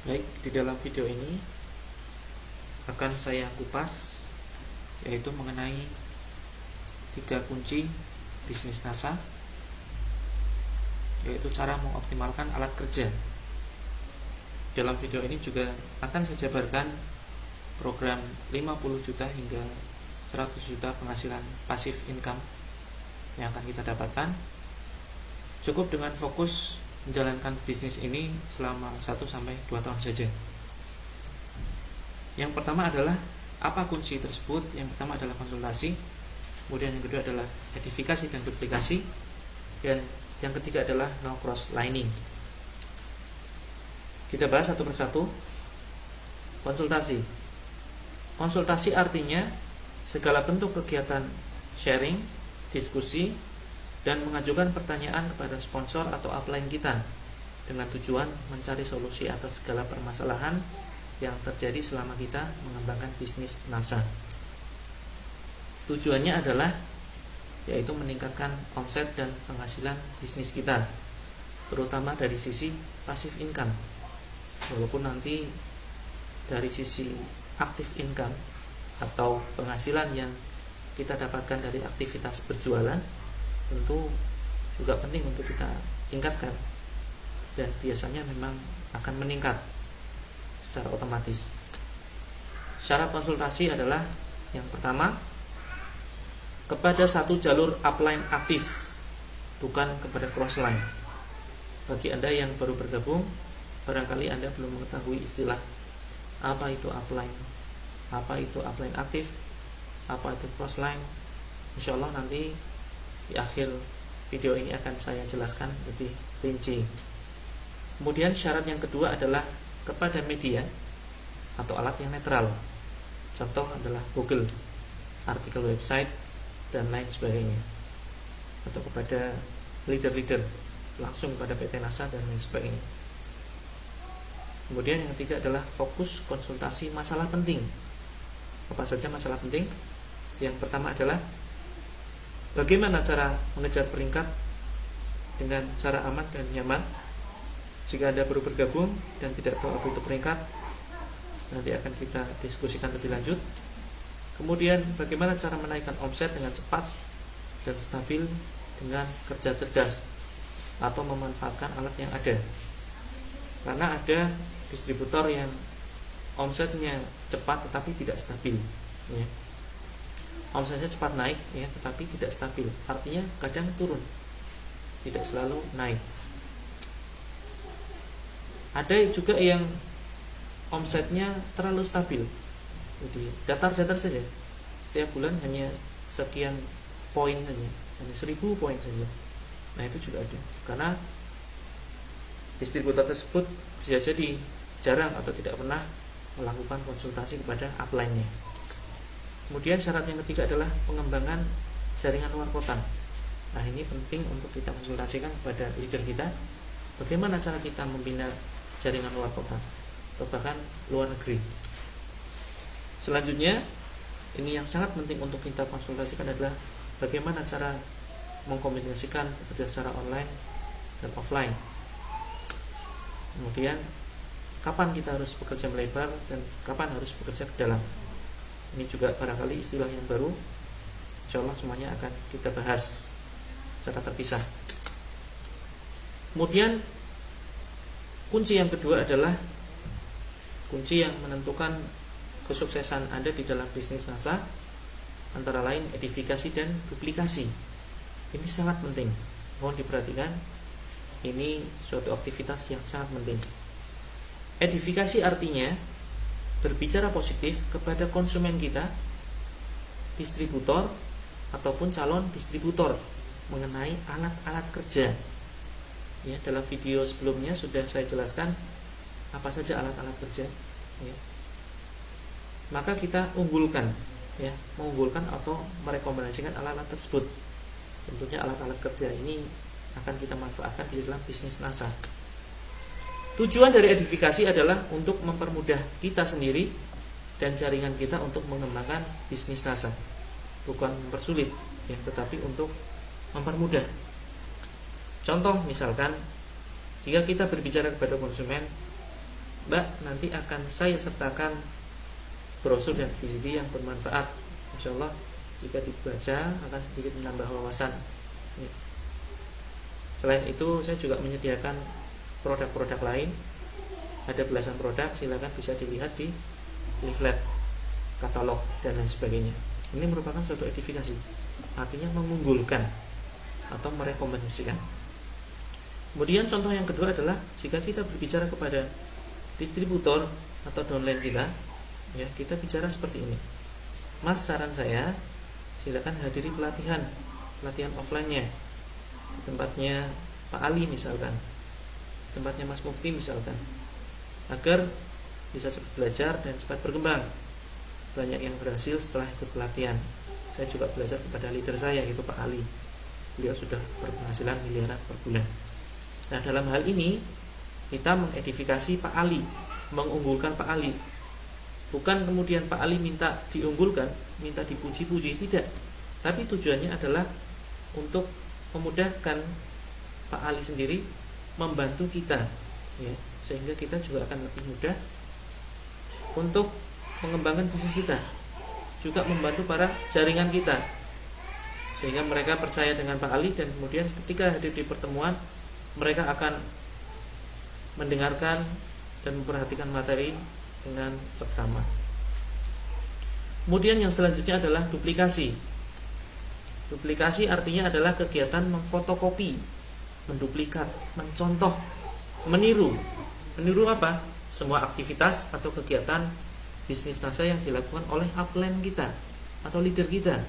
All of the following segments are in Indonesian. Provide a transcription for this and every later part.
Baik, di dalam video ini akan saya kupas, yaitu mengenai 3 kunci bisnis NASA, yaitu cara mengoptimalkan alat kerja. Dalam video ini juga akan saya jabarkan program 50 juta hingga 100 juta penghasilan pasif income yang akan kita dapatkan. Cukup dengan fokus menjalankan bisnis ini selama 1-2 tahun saja. Yang pertama adalah apa kunci tersebut? Yang pertama adalah konsultasi, kemudian yang kedua adalah edifikasi dan duplikasi, dan yang ketiga adalah no cross lining. Kita bahas satu persatu. Konsultasi. Konsultasi artinya segala bentuk kegiatan sharing, diskusi, dan mengajukan pertanyaan kepada sponsor atau upline kita dengan tujuan mencari solusi atas segala permasalahan yang terjadi selama kita mengembangkan bisnis NASA. Tujuannya adalah yaitu meningkatkan omset dan penghasilan bisnis kita, terutama dari sisi passive income. Walaupun nanti dari sisi active income atau penghasilan yang kita dapatkan dari aktivitas berjualan tentu juga penting untuk kita tingkatkan, dan biasanya memang akan meningkat secara otomatis. Syarat konsultasi adalah yang pertama, kepada satu jalur upline aktif, bukan kepada crossline. Bagi Anda yang baru bergabung, barangkali Anda belum mengetahui istilah apa itu upline, apa itu upline aktif, apa itu crossline. Insya Allah nanti di akhir video ini akan saya jelaskan lebih rinci. Kemudian syarat yang kedua adalah kepada media atau alat yang netral. Contoh adalah Google, artikel website, dan lain sebagainya. Atau kepada leader-leader, langsung pada PT NASA dan lain sebagainya. Kemudian yang ketiga adalah fokus konsultasi masalah penting. Apa saja masalah penting? Yang pertama adalah bagaimana cara mengejar peringkat dengan cara aman dan nyaman. Jika Anda baru bergabung dan tidak tahu apa itu peringkat, nanti akan kita diskusikan lebih lanjut. Kemudian bagaimana cara menaikkan omset dengan cepat dan stabil dengan kerja cerdas atau memanfaatkan alat yang ada. Karena ada distributor yang omsetnya cepat tetapi tidak stabil, ya. Omsetnya cepat naik, ya, tetapi tidak stabil. Artinya kadang turun, tidak selalu naik. Ada juga yang omsetnya terlalu stabil, jadi datar-datar saja. Setiap bulan hanya sekian poin saja, hanya 1000 poin saja. Nah itu juga ada, karena distributor tersebut bisa jadi jarang atau tidak pernah melakukan konsultasi kepada upline-nya. Kemudian syarat yang ketiga adalah pengembangan jaringan luar kota. Nah ini penting untuk kita konsultasikan kepada leader kita, bagaimana cara kita membina jaringan luar kota atau bahkan luar negeri. Selanjutnya, ini yang sangat penting untuk kita konsultasikan adalah bagaimana cara mengkombinasikan bekerja secara online dan offline. Kemudian kapan kita harus bekerja melebar dan kapan harus bekerja ke dalam. Ini juga barangkali istilah yang baru. Insya Allah semuanya akan kita bahas secara terpisah. Kemudian kunci yang kedua adalah kunci yang menentukan kesuksesan Anda di dalam bisnis NASA, antara lain edifikasi dan duplikasi. Ini sangat penting, mohon diperhatikan. Ini suatu aktivitas yang sangat penting. Edifikasi artinya berbicara positif kepada konsumen kita, distributor ataupun calon distributor, mengenai alat-alat kerja. Ya, dalam video sebelumnya sudah saya jelaskan apa saja alat-alat kerja. Ya. Maka kita unggulkan, ya, mengunggulkan atau merekomendasikan alat-alat tersebut. Tentunya alat-alat kerja ini akan kita manfaatkan di dalam bisnis NASA. Tujuan dari edifikasi adalah untuk mempermudah kita sendiri dan jaringan kita untuk mengembangkan bisnis NASA, bukan mempersulit, ya, tetapi untuk mempermudah. Contoh misalkan, jika kita berbicara kepada konsumen, Mbak, nanti akan saya sertakan brosur dan VCD yang bermanfaat. Insya Allah jika dibaca akan sedikit menambah wawasan. Selain itu saya juga menyediakan produk-produk lain. Ada belasan produk, silakan bisa dilihat di leaflet, katalog, dan lain sebagainya. Ini merupakan suatu edifikasi, artinya mengunggulkan atau merekomendasikan. Kemudian contoh yang kedua adalah jika kita berbicara kepada distributor atau downline kita, ya, kita bicara seperti ini. Mas, saran saya silakan hadiri pelatihan offline-nya di tempatnya Pak Ali misalkan, tempatnya Mas Mufti misalkan, agar bisa cepat belajar dan cepat berkembang. Banyak yang berhasil setelah ikut pelatihan. Saya juga belajar kepada leader saya, yaitu Pak Ali. Beliau sudah berpenghasilan miliaran per bulan. Nah, dalam hal ini kita mengedifikasi Pak Ali, mengunggulkan Pak Ali. Bukan kemudian Pak Ali minta diunggulkan, minta dipuji-puji, tidak. Tapi tujuannya adalah untuk memudahkan Pak Ali sendiri membantu kita, ya, sehingga kita juga akan lebih mudah untuk mengembangkan bisnis kita, juga membantu para jaringan kita, sehingga mereka percaya dengan Pak Ali, dan kemudian ketika hadir di pertemuan mereka akan mendengarkan dan memperhatikan materi dengan seksama. Kemudian yang selanjutnya adalah duplikasi. Duplikasi artinya adalah kegiatan memfotokopi, menduplikat, mencontoh, meniru. Meniru apa? Semua aktivitas atau kegiatan bisnis NASA yang dilakukan oleh upline kita atau leader kita,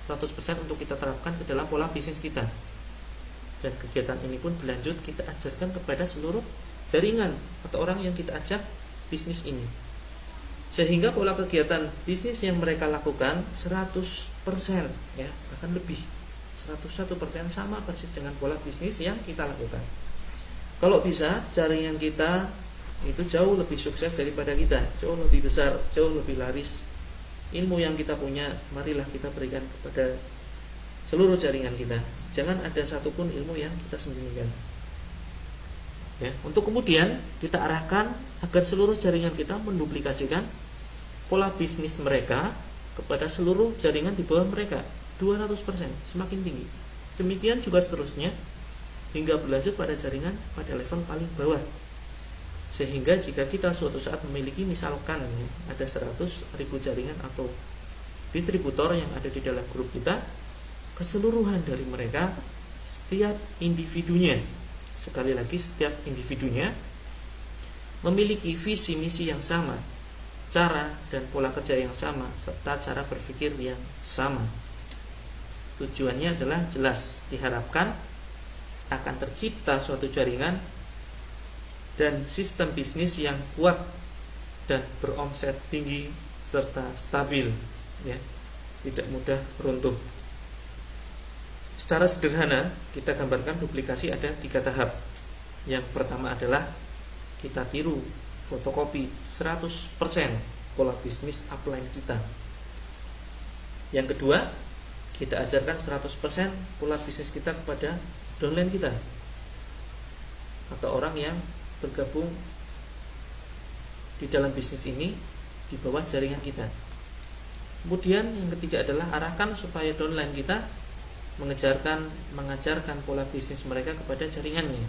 100% untuk kita terapkan ke dalam pola bisnis kita. Dan kegiatan ini pun berlanjut kita ajarkan kepada seluruh jaringan atau orang yang kita ajak bisnis ini, sehingga pola kegiatan bisnis yang mereka lakukan 100%, ya, bahkan lebih 101% sama persis dengan pola bisnis yang kita lakukan. Kalau bisa jaringan kita itu jauh lebih sukses daripada kita, jauh lebih besar, jauh lebih laris. Ilmu yang kita punya, marilah kita berikan kepada seluruh jaringan kita. Jangan ada satupun ilmu yang kita sembunyikan, ya. Untuk kemudian kita arahkan agar seluruh jaringan kita menduplikasikan pola bisnis mereka kepada seluruh jaringan di bawah mereka, 200%, semakin tinggi. Demikian juga seterusnya hingga berlanjut pada jaringan pada level paling bawah. Sehingga jika kita suatu saat memiliki misalkan, ya, ada 100.000 jaringan atau distributor yang ada di dalam grup kita, keseluruhan dari mereka, setiap individunya, sekali lagi setiap individunya memiliki visi misi yang sama, cara dan pola kerja yang sama, serta cara berpikir yang sama. Tujuannya adalah jelas, diharapkan akan tercipta suatu jaringan dan sistem bisnis yang kuat dan beromset tinggi serta stabil, ya, tidak mudah runtuh. Secara sederhana kita gambarkan duplikasi ada 3 tahap. Yang pertama adalah kita tiru, fotokopi 100% pola bisnis upline kita. Yang kedua, kita ajarkan 100% pola bisnis kita kepada downline kita atau orang yang bergabung di dalam bisnis ini di bawah jaringan kita. Kemudian yang ketiga adalah arahkan supaya downline kita mengajarkan pola bisnis mereka kepada jaringannya.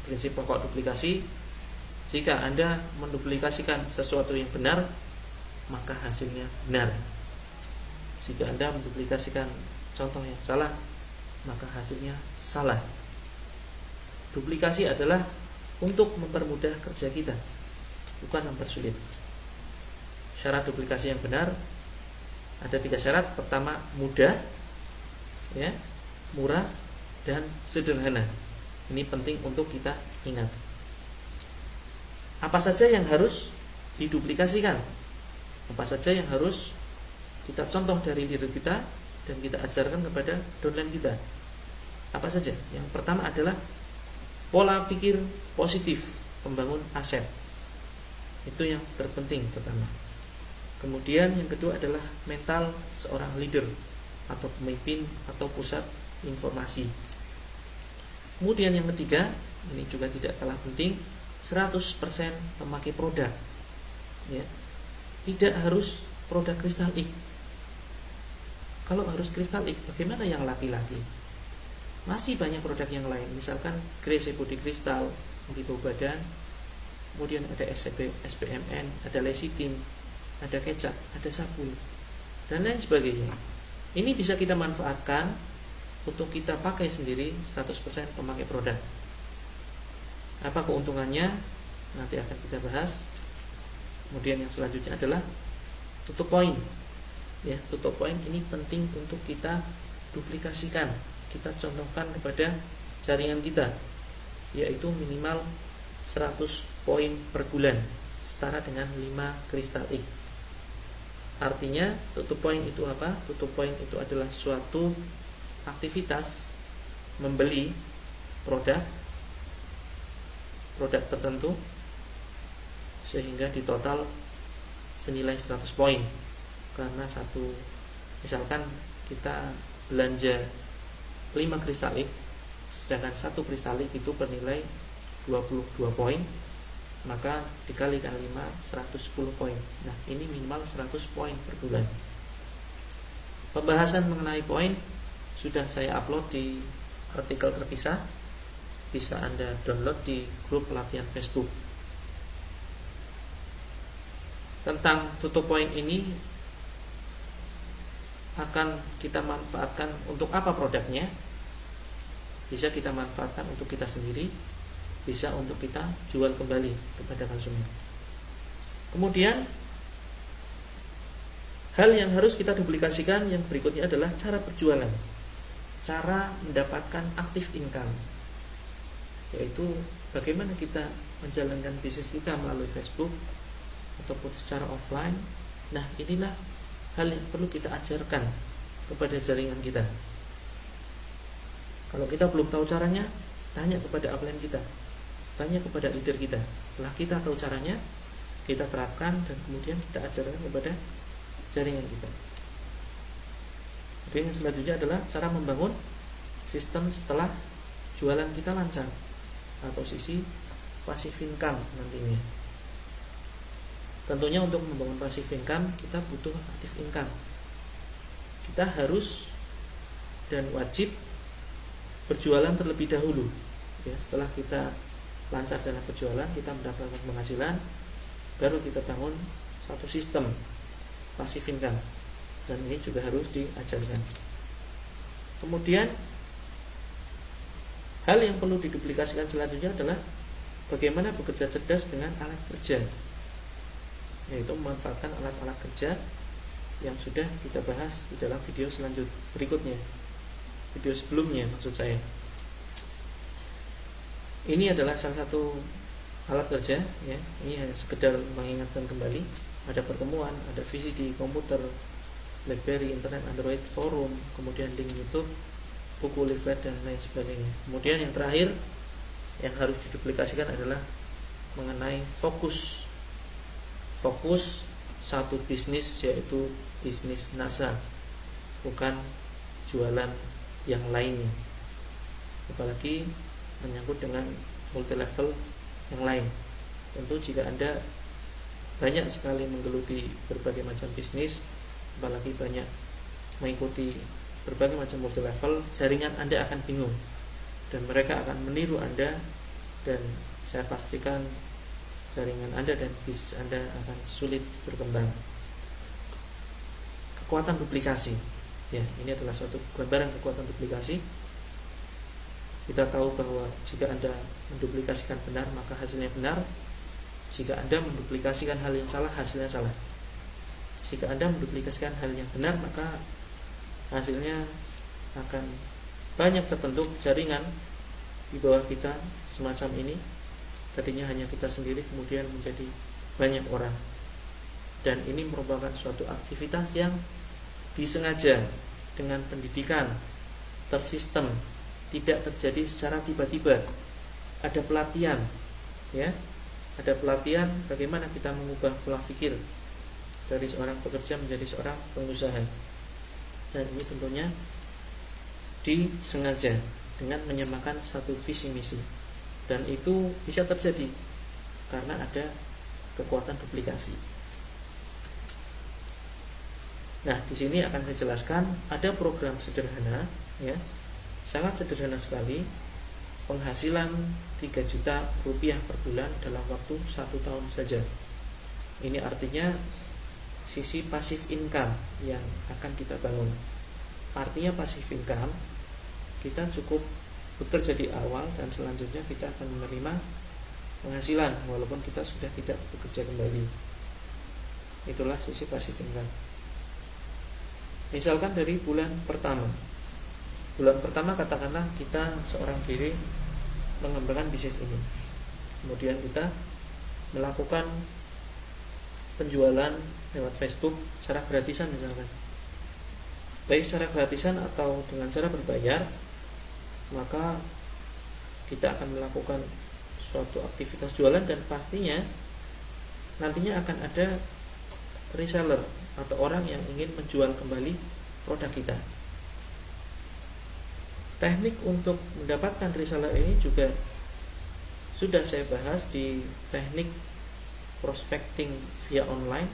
Prinsip pokok duplikasi, jika Anda menduplikasikan sesuatu yang benar, maka hasilnya benar. Jika Anda menduplikasikan contoh yang salah, maka hasilnya salah. Duplikasi adalah untuk mempermudah kerja kita, bukan mempersulit. Syarat duplikasi yang benar ada 3 syarat. Pertama, mudah, ya, murah, dan sederhana. Ini penting untuk kita ingat. Apa saja yang harus diduplikasikan? Apa saja yang harus kita contoh dari diri kita dan kita ajarkan kepada downline kita? Apa saja? Yang pertama adalah pola pikir positif, membangun aset. Itu yang terpenting pertama. Kemudian yang kedua adalah mental seorang leader atau pemimpin atau pusat informasi. Kemudian yang ketiga, ini juga tidak kalah penting, 100% memakai produk, ya. Tidak harus produk Crystal X. Kalau harus Crystal X, bagaimana yang laki-laki? Masih banyak produk yang lain, misalkan Grace Body Crystal anti bau badan, kemudian ada SPMN, ada lecithin, ada kecap, ada sabun, dan lain sebagainya. Ini bisa kita manfaatkan untuk kita pakai sendiri, 100% pemakai produk. Apa keuntungannya? Nanti akan kita bahas. Kemudian yang selanjutnya adalah tutup poin. Ya, tutup poin ini penting untuk kita duplikasikan, kita contohkan kepada jaringan kita, yaitu minimal 100 poin per bulan, setara dengan 5 Crystal X. Artinya tutup poin itu apa? Tutup poin itu adalah suatu aktivitas membeli produk tertentu sehingga di total senilai 100 poin. Karena misalkan kita belanja 5 Crystal X, sedangkan 1 Crystal X itu bernilai 22 poin, maka dikalikan 5, 110 poin. Nah, ini minimal 100 poin per bulan. Pembahasan mengenai poin sudah saya upload di artikel terpisah, bisa Anda download di grup pelatihan Facebook. Tentang tutup poin ini akan kita manfaatkan untuk apa produknya? Bisa kita manfaatkan untuk kita sendiri, bisa untuk kita jual kembali kepada konsumen. Kemudian hal yang harus kita duplikasikan yang berikutnya adalah cara berjualan, cara mendapatkan active income, yaitu bagaimana kita menjalankan bisnis kita melalui Facebook ataupun secara offline. Nah, inilah hal yang perlu kita ajarkan kepada jaringan kita. Kalau kita belum tahu caranya, tanya kepada upline kita, tanya kepada leader kita. Setelah kita tahu caranya, kita terapkan dan kemudian kita ajarkan kepada jaringan kita. Kemudian yang selanjutnya adalah cara membangun sistem setelah jualan kita lancar, atau sisi passive income nantinya. Tentunya untuk membangun passive income kita butuh active income. Kita harus dan wajib berjualan terlebih dahulu. Ya, setelah kita lancar dalam berjualan, kita mendapatkan penghasilan, baru kita bangun satu sistem passive income. Dan ini juga harus diajarkan. Kemudian hal yang perlu diduplikasikan selanjutnya adalah bagaimana bekerja cerdas dengan alat kerja, yaitu memanfaatkan alat-alat kerja yang sudah kita bahas di dalam video berikutnya, video sebelumnya maksud saya. Ini adalah salah satu alat kerja, ya. Ini hanya sekedar mengingatkan kembali. Ada pertemuan, ada VCD, komputer, BlackBerry, internet, Android, forum, kemudian link YouTube, buku, leaflet, dan lain sebagainya. Kemudian yang terakhir yang harus diduplikasikan adalah mengenai fokus satu bisnis, yaitu bisnis NASA, bukan jualan yang lainnya, apalagi menyangkut dengan multi level yang lain. Tentu jika Anda banyak sekali menggeluti berbagai macam bisnis, apalagi banyak mengikuti berbagai macam multi level, jaringan Anda akan bingung dan mereka akan meniru Anda, dan saya pastikan jaringan Anda dan bisnis Anda akan sulit berkembang. Kekuatan duplikasi, ya, ini adalah suatu gambaran kekuatan duplikasi. Kita tahu bahwa jika Anda menduplikasikan benar, maka hasilnya benar. Jika Anda menduplikasikan hal yang salah, hasilnya salah. Jika Anda menduplikasikan hal yang benar, maka hasilnya akan banyak terbentuk jaringan di bawah kita semacam ini. Tadinya hanya kita sendiri, kemudian menjadi banyak orang. Dan ini merupakan suatu aktivitas yang disengaja dengan pendidikan tersistem, tidak terjadi secara tiba-tiba. Ada pelatihan, ya. Ada pelatihan bagaimana kita mengubah pola pikir dari seorang pekerja menjadi seorang pengusaha. Dan ini tentunya disengaja dengan menyamakan satu visi misi. Dan itu bisa terjadi karena ada kekuatan duplikasi. Nah, di sini akan saya jelaskan ada program sederhana, ya, sangat sederhana sekali, penghasilan 3 juta rupiah per bulan dalam waktu 1 tahun saja. Ini artinya sisi passive income yang akan kita bangun. Artinya passive income, kita cukup bekerja di awal dan selanjutnya kita akan menerima penghasilan walaupun kita sudah tidak bekerja kembali. Itulah sisi passive income. Misalkan dari bulan pertama katakanlah kita seorang diri mengembangkan bisnis ini, kemudian kita melakukan penjualan lewat Facebook secara gratisan misalkan, baik secara gratisan atau dengan cara berbayar, maka kita akan melakukan suatu aktivitas jualan dan pastinya nantinya akan ada reseller atau orang yang ingin menjual kembali produk kita. Teknik untuk mendapatkan reseller ini juga sudah saya bahas di teknik prospecting via online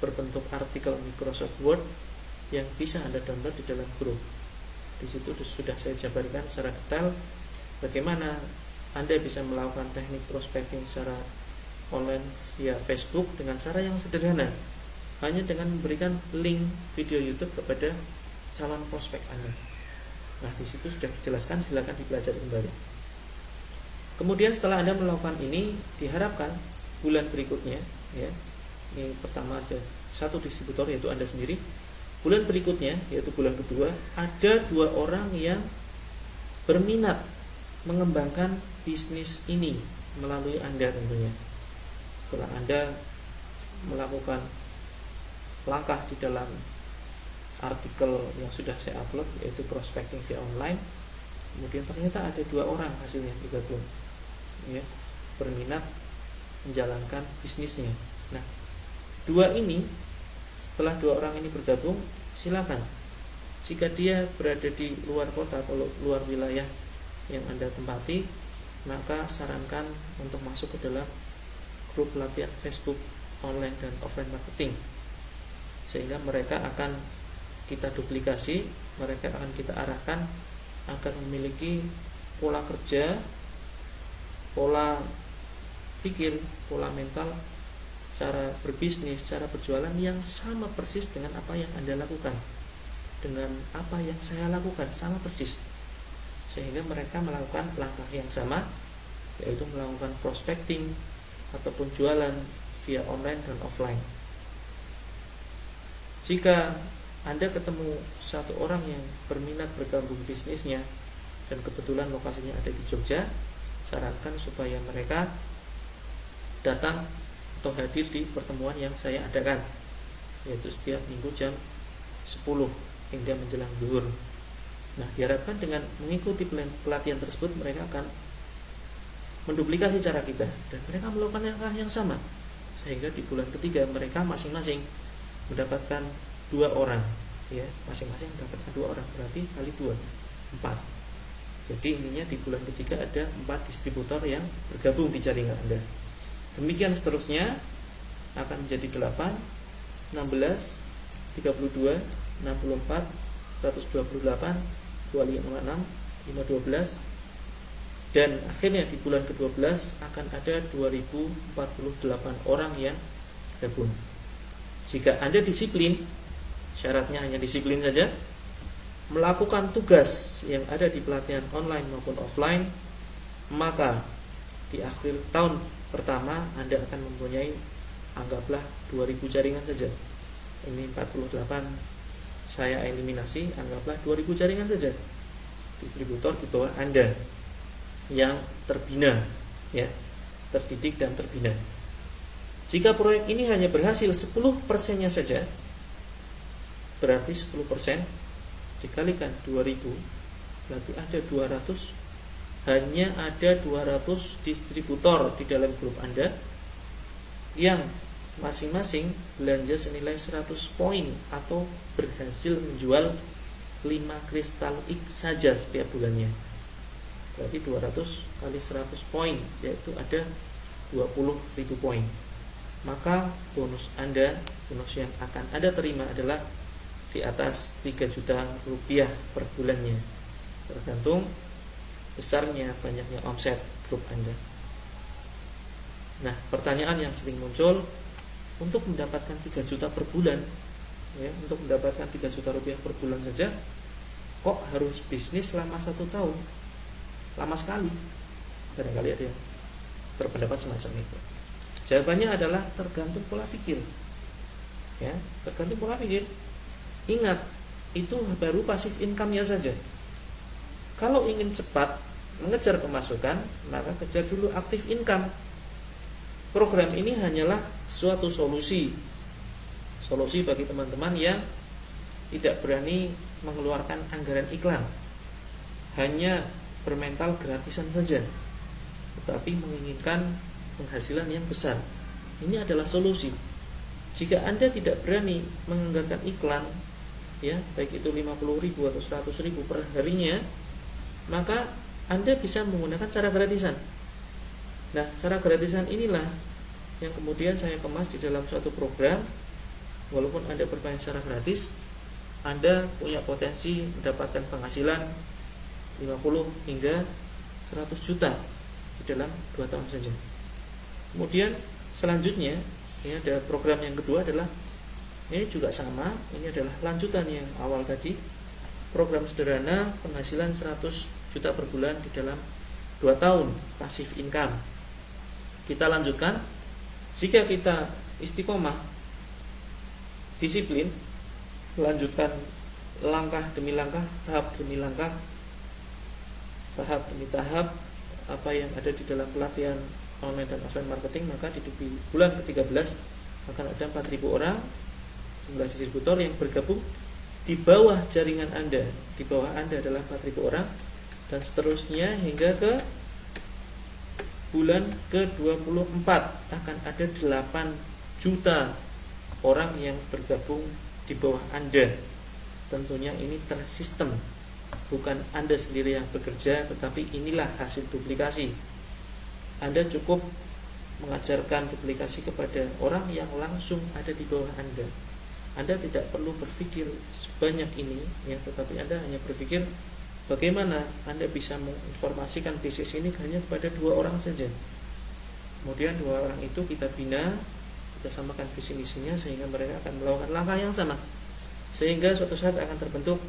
berbentuk artikel Microsoft Word yang bisa Anda download di dalam grup. Di situ sudah saya jabarkan secara detail bagaimana Anda bisa melakukan teknik prospecting secara online via Facebook dengan cara yang sederhana, hanya dengan memberikan link video YouTube kepada calon prospek Anda. Nah, di situ sudah dijelaskan, silakan dipelajari kembali. Kemudian setelah Anda melakukan ini, diharapkan bulan berikutnya, ya, ini pertama aja satu distributor yaitu Anda sendiri. Bulan berikutnya, yaitu bulan kedua, ada 2 orang yang berminat mengembangkan bisnis ini melalui Anda tentunya. Setelah Anda melakukan langkah di dalam artikel yang sudah saya upload, yaitu prospecting via online, kemudian ternyata ada 2 orang hasilnya bergabung, ya, berminat menjalankan bisnisnya. Nah, 2 ini, setelah 2 orang ini bergabung, silakan. Jika dia berada di luar kota atau luar wilayah yang Anda tempati, maka sarankan untuk masuk ke dalam grup pelatihan Facebook online dan offline marketing, sehingga mereka akan kita duplikasi, mereka akan kita arahkan agar memiliki pola kerja, pola pikir, pola mental, cara berbisnis, cara berjualan yang sama persis dengan apa yang Anda lakukan, dengan apa yang saya lakukan, sama persis. Sehingga mereka melakukan langkah yang sama, yaitu melakukan prospecting ataupun jualan via online dan offline. Jika Anda ketemu satu orang yang berminat bergabung bisnisnya dan kebetulan lokasinya ada di Jogja, sarankan supaya mereka datang atau hadir di pertemuan yang saya adakan, yaitu setiap minggu jam 10 hingga menjelang zuhur. Nah, diharapkan dengan mengikuti pelatihan tersebut mereka akan menduplikasi cara kita dan mereka melakukan langkah yang sama, sehingga di bulan ketiga mereka masing-masing mendapatkan 2 orang, ya, masing-masing mendapatkan 2 orang, berarti kali 2, 4. Jadi ininya di bulan ketiga ada 4 distributor yang bergabung di jaringan Anda. Demikian seterusnya akan menjadi 8, 16, 32, 64, 128, 256, 512, dan akhirnya di bulan ke-12 akan ada 2048 orang yang gabung. Jika Anda disiplin, syaratnya hanya disiplin saja, melakukan tugas yang ada di pelatihan online maupun offline, maka di akhir tahun pertama Anda akan mempunyai, anggaplah 2000 jaringan saja. Ini 48 saya eliminasi, anggaplah 2000 jaringan saja distributor di bawah Anda yang terbina, ya, terdidik dan terbina. Jika proyek ini hanya berhasil 10%-nya saja, berarti 10% dikalikan 2000, berarti ada 200. Hanya ada 200 distributor di dalam grup Anda yang masing-masing belanja senilai 100 poin atau berhasil menjual 5 kristal X saja setiap bulannya. berarti 200 kali 100 poin, yaitu ada 20.000 poin. Maka bonus Anda, bonus yang akan Anda terima adalah di atas 3 juta rupiah per bulannya, tergantung besarnya banyaknya omset grup Anda. Nah, pertanyaan yang sering muncul, untuk mendapatkan 3 juta per bulan, ya, untuk mendapatkan 3 juta rupiah per bulan saja, kok harus bisnis selama 1 tahun? Lama sekali. Barangkali ada yang berpendapat semacam itu. Jawabannya adalah tergantung pola pikir. Ya, tergantung pola pikir. Ingat, itu baru pasif income-nya saja. Kalau ingin cepat mengejar pemasukan, maka kejar dulu aktif income. Program ini hanyalah suatu solusi bagi teman-teman yang tidak berani mengeluarkan anggaran iklan, hanya bermental gratisan saja, tetapi menginginkan penghasilan yang besar. Ini adalah solusi. Jika Anda tidak berani menganggarkan iklan, ya, baik itu 50.000 atau 100.000 per harinya, maka Anda bisa menggunakan cara gratisan. Nah, cara gratisan inilah yang kemudian saya kemas di dalam suatu program. Walaupun Anda bermain secara gratis, Anda punya potensi mendapatkan penghasilan 50 hingga 100 juta di dalam 2 tahun saja. Kemudian selanjutnya, ini ada program yang kedua adalah, ini juga sama, ini adalah lanjutan yang awal tadi. Program sederhana penghasilan 100 juta per bulan di dalam 2 tahun, pasif income. Kita lanjutkan. Jika kita istiqomah, disiplin, lanjutkan langkah demi langkah, tahap demi langkah, tahap demi tahap apa yang ada di dalam pelatihan online dan offline marketing, maka di bulan ke-13 akan ada 4.000 orang jumlah distributor yang bergabung di bawah jaringan Anda. Di bawah Anda adalah 4.000 orang, dan seterusnya hingga ke bulan ke-24 akan ada 8 juta orang yang bergabung di bawah Anda. Tentunya ini tersistem, bukan Anda sendiri yang bekerja, tetapi inilah hasil duplikasi. Anda cukup mengajarkan duplikasi kepada orang yang langsung ada di bawah Anda. Anda tidak perlu berpikir sebanyak ini, ya, tetapi Anda hanya berpikir bagaimana Anda bisa menginformasikan bisnis ini hanya kepada 2 orang saja. Kemudian 2 orang itu kita bina, kita samakan visi misinya, sehingga mereka akan melakukan langkah yang sama, sehingga suatu saat akan terbentuk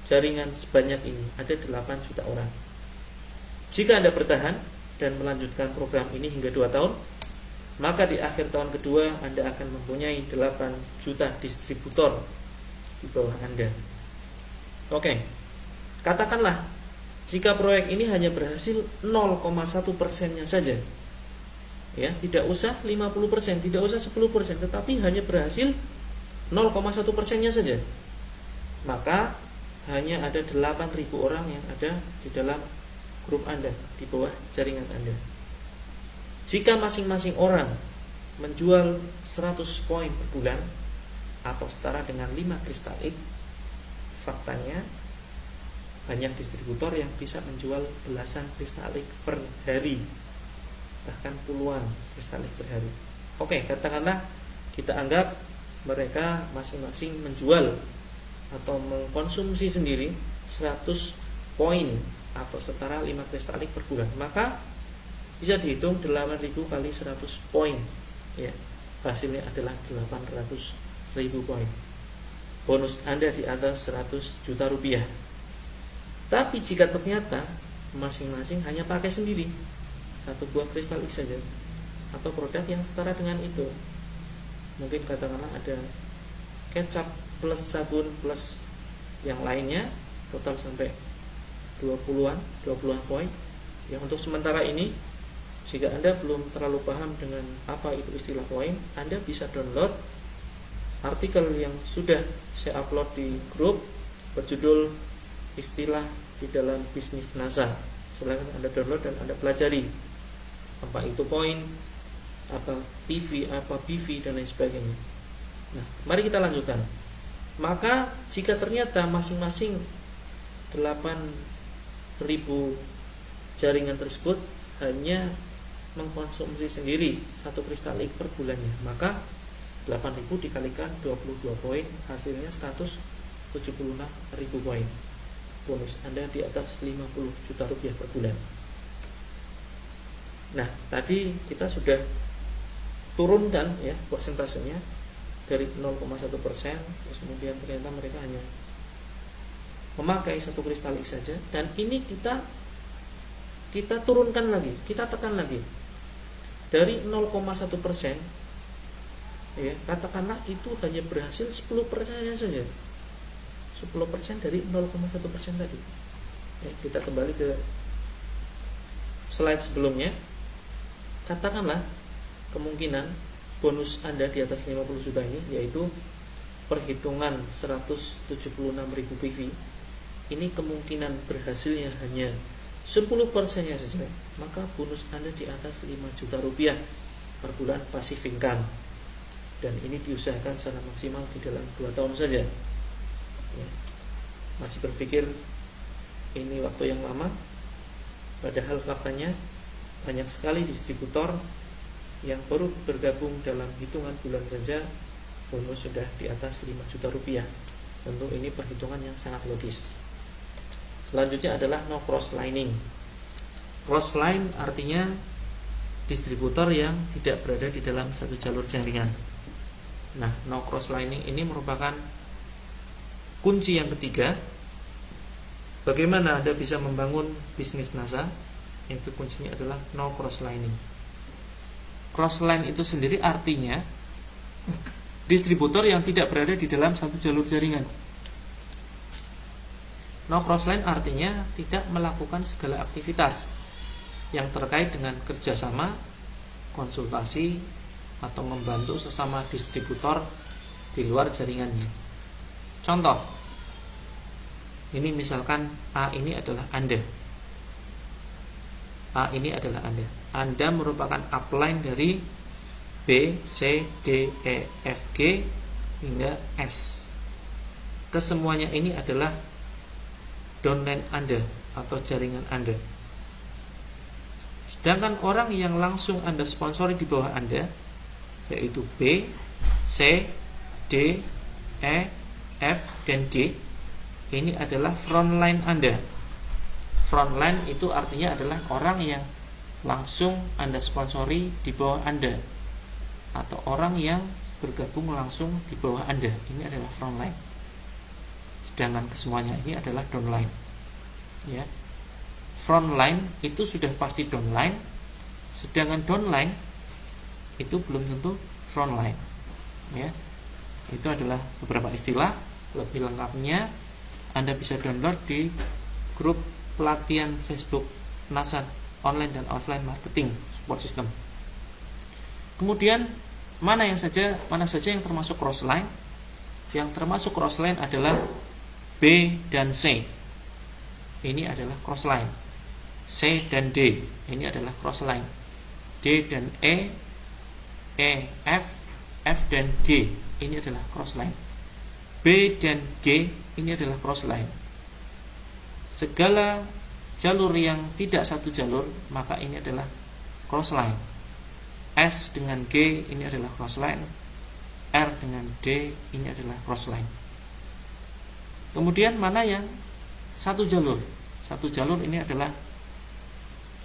jaringan sebanyak ini, ada 8 juta orang. Jika Anda bertahan dan melanjutkan program ini hingga 2 tahun, maka di akhir tahun kedua Anda akan mempunyai 8 juta distributor di bawah Anda. Oke, katakanlah jika proyek ini hanya berhasil 0,1%-nya saja, ya, tidak usah 50%, tidak usah 10%, tetapi hanya berhasil 0,1%-nya saja, maka hanya ada 8.000 orang yang ada di dalam grup Anda, di bawah jaringan Anda. Jika masing-masing orang menjual 100 poin per bulan atau setara dengan 5 kristalik, faktanya banyak distributor yang bisa menjual belasan kristalik per hari, bahkan puluhan kristalik per hari. Oke, katakanlah kita anggap mereka masing-masing menjual atau mengkonsumsi sendiri 100 poin atau setara 5 kristalik per bulan, maka bisa dihitung 8.000 kali 100 poin, ya, hasilnya adalah 800.000 poin. Bonus Anda di atas 100 juta rupiah. Tapi jika ternyata masing-masing hanya pakai sendiri 1 buah kristalik saja, atau produk yang setara dengan itu, mungkin katakanlah ada kecap plus sabun plus yang lainnya, total sampai 20-an poin. Yang untuk sementara ini, jika Anda belum terlalu paham dengan apa itu istilah poin, Anda bisa download artikel yang sudah saya upload di grup berjudul Istilah di dalam Bisnis NASA. Silakan Anda download dan Anda pelajari apa itu poin, apa PV, apa BV, dan lain sebagainya. Nah, mari kita lanjutkan. Maka jika ternyata masing-masing 8.000 jaringan tersebut hanya mengkonsumsi sendiri 1 kristalik per bulannya, maka 8.000 dikalikan 22 poin, hasilnya 176.000 poin. Bonus Anda di atas 50 juta rupiah per bulan. Nah, tadi kita sudah turunkan ya persentasenya dari 0,1%, terus kemudian ternyata mereka hanya memakai 1 kristalik saja, dan ini kita turunkan lagi, kita tekan lagi dari 0,1%, ya, katakanlah itu hanya berhasil 10% saja, 10% dari 0,1% tadi. Ya, kita kembali ke slide sebelumnya. Katakanlah kemungkinan bonus Anda di atas 50 juta ini, yaitu perhitungan 176.000 PV, ini kemungkinan berhasilnya hanya 10%-nya saja, maka bonus Anda di atas 5 juta rupiah per bulan passive income. Dan ini diusahakan secara maksimal di dalam 2 tahun saja. Ya. Masih berpikir ini waktu yang lama, padahal faktanya banyak sekali distributor yang baru bergabung dalam hitungan bulan saja bonus sudah di atas 5 juta rupiah. Tentu ini perhitungan yang sangat logis. Selanjutnya adalah no cross lining. Cross line artinya distributor yang tidak berada di dalam satu jalur jaringan. Nah, no cross lining ini merupakan kunci yang ketiga. Bagaimana Anda bisa membangun bisnis NASA? Itu kuncinya adalah no cross lining. Cross line itu sendiri artinya distributor yang tidak berada di dalam satu jalur jaringan. No cross line artinya tidak melakukan segala aktivitas yang terkait dengan kerjasama, konsultasi, atau membantu sesama distributor di luar jaringannya. Contoh, ini misalkan A ini adalah Anda. A ini adalah Anda. Anda merupakan upline dari B, C, D, E, F, G hingga S. Kesemuanya ini adalah downline Anda atau jaringan Anda. Sedangkan orang yang langsung Anda sponsori di bawah Anda, yaitu B, C, D, E, F, dan G, ini adalah frontline Anda. Frontline itu artinya adalah orang yang langsung Anda sponsori di bawah Anda, atau orang yang bergabung langsung di bawah Anda. Ini adalah frontline. Sedangkan kesemuanya ini adalah downline. Ya. Frontline itu sudah pasti downline, sedangkan downline itu belum tentu frontline. Ya. Itu adalah beberapa istilah. Lebih lengkapnya Anda bisa download di grup pelatihan Facebook NASA Online dan Offline Marketing Support System. Kemudian mana saja yang termasuk crossline? Yang termasuk crossline adalah B dan C. Ini adalah crossline. C dan D, ini adalah crossline. D dan E, F, F dan G, ini adalah crossline. B dan G, ini adalah crossline. Segala jalur yang tidak satu jalur, maka ini adalah crossline. S dengan G, ini adalah crossline. R dengan D, ini adalah crossline. Kemudian mana yang satu jalur? Satu jalur ini adalah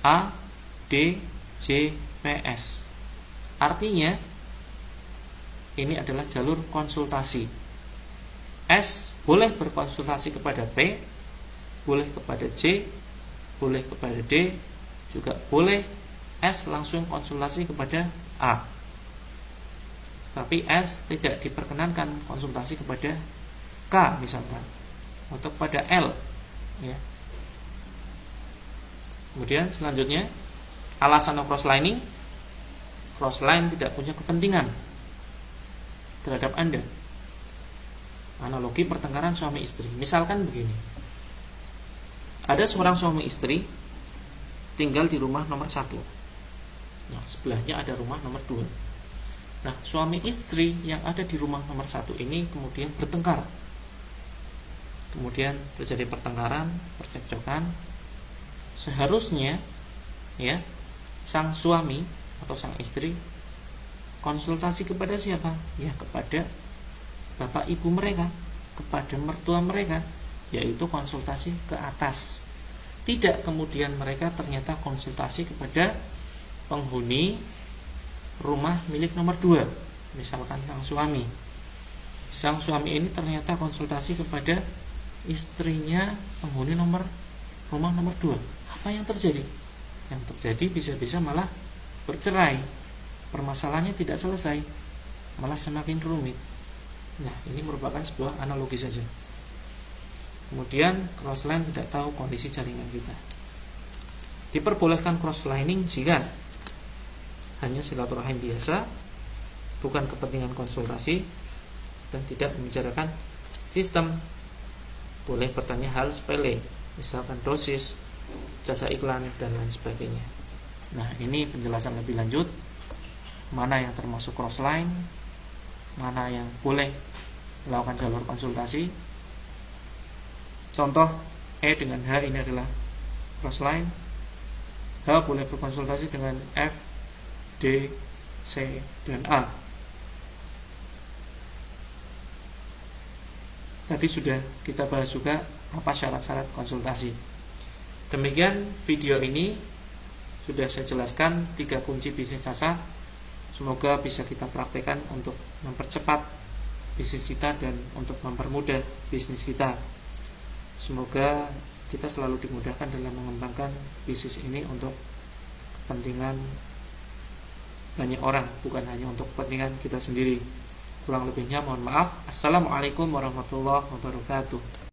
A, D, J, P, S. Artinya ini adalah jalur konsultasi. S boleh berkonsultasi kepada P, boleh kepada J, boleh kepada D, juga boleh S langsung konsultasi kepada A. Tapi S tidak diperkenankan konsultasi kepada K misalkan, atau kepada L, ya. Kemudian selanjutnya alasan no crosslining. Crossline tidak punya kepentingan terhadap Anda. Analogi pertengkaran suami istri. Misalkan begini, ada seorang suami istri tinggal di rumah nomor 1. Nah, sebelahnya ada rumah nomor 2. Nah, suami istri yang ada di rumah nomor 1 ini kemudian bertengkar. Kemudian terjadi pertengkaran, percekcokan. seharusnya ya sang suami atau sang istri konsultasi kepada siapa? Ya kepada bapak ibu mereka, kepada mertua mereka, yaitu konsultasi ke atas. Tidak kemudian mereka ternyata konsultasi kepada penghuni rumah milik nomor 2, misalkan sang suami. Sang suami ini ternyata konsultasi kepada istrinya penghuni rumah nomor 2. Apa yang terjadi? Yang terjadi bisa-bisa malah bercerai. Permasalahannya tidak selesai, malah semakin rumit. Nah, ini merupakan sebuah analogi saja. Kemudian crossline tidak tahu kondisi jaringan kita. Diperbolehkan crosslining jika hanya silaturahim biasa, bukan kepentingan konsultasi, dan tidak membicarakan sistem. Boleh bertanya hal sepele, misalkan dosis, jasa iklan, dan lain sebagainya. Nah, ini penjelasan lebih lanjut, mana yang termasuk crossline, mana yang boleh melakukan jalur konsultasi. Contoh, E dengan H ini adalah crossline. H boleh berkonsultasi dengan F, D, C, dan A. Tadi sudah kita bahas juga apa syarat-syarat konsultasi. Demikian video ini sudah saya jelaskan 3 kunci bisnis asah. Semoga bisa kita praktekkan untuk mempercepat bisnis kita dan untuk mempermudah bisnis kita. Semoga kita selalu dimudahkan dalam mengembangkan bisnis ini untuk kepentingan banyak orang, bukan hanya untuk kepentingan kita sendiri. Kurang lebihnya mohon maaf. Assalamualaikum warahmatullahi wabarakatuh.